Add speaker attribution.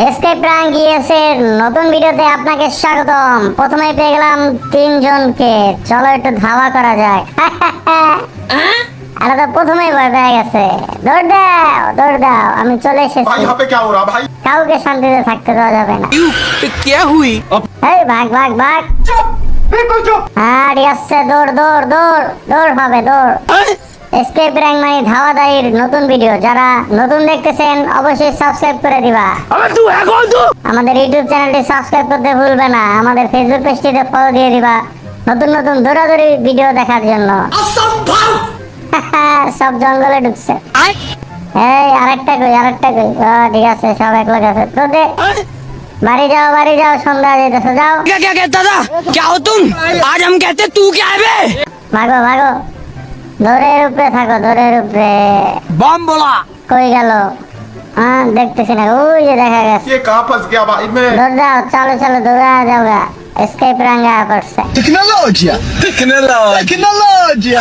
Speaker 1: Escape prank ইএসের নতুন ভিডিওতে আপনাকে স্বাগতম। প্রথমেই পেয়ে গেলাম তিনজনকে, চলো একটু ধাওয়া করা যাক। আরে তো প্রথমেই ভয় পেয়ে গেছে। দৌড় দাও দৌড় দাও, আমি চলে এসেছি।
Speaker 2: भाई यहाँ पे क्या हो रहा भाई?
Speaker 1: কাউকে শান্তিতে থাকতে দেওয়া যাবে না।
Speaker 3: क्या हुई?
Speaker 1: এই ভাগ ভাগ ভাগ।
Speaker 2: बिल्कुल चुप।
Speaker 1: হ্যাঁ ঠিক আছে, দৌড় দৌড় দৌড় দৌড় হবে দৌড়। এসকেপ প্রাঙ্ক মানে ধাওয়াদারির নতুন ভিডিও, যারা নতুন দেখতেছেন অবশ্যই সাবস্ক্রাইব করে দিবা।
Speaker 3: अबे तू है कौन तू?
Speaker 1: আমাদের ইউটিউব চ্যানেলটি সাবস্ক্রাইব করতে ভুলবে না। আমাদের ফেসবুক পেজটিতে ফলো দিয়ে দিবা নতুন নতুন দৌড়াদৌড়ি ভিডিও দেখার জন্য। সব জঙ্গলে ঢুকছে। এই আরেকটা কই আরেকটা কই। ঠিক আছে, সব এক লোক আছে তো দে। বাড়ি যাও, সন্ধ্যা হয়ে যেতেছে, যাও।
Speaker 3: क्या क्या कहता था? क्या हो तुम? आज हम कहते तू क्या है बे?
Speaker 1: ভাগো ভাগো, দৌড়ের উপরে থাকো, দৌড়ের উপরে।
Speaker 3: बम बोला।
Speaker 1: কই गেল? হ্যাঁ দেখতেছি না, ওই যে দেখা গেছে।
Speaker 2: ये कहाँ फंस गया भाई मैं?
Speaker 1: দৌড় দাও, চলো চলো দৌড়া যাওগা। এসকেপ রাঙ্গা পড়ছে।
Speaker 4: Tecnologia! Tecnologia!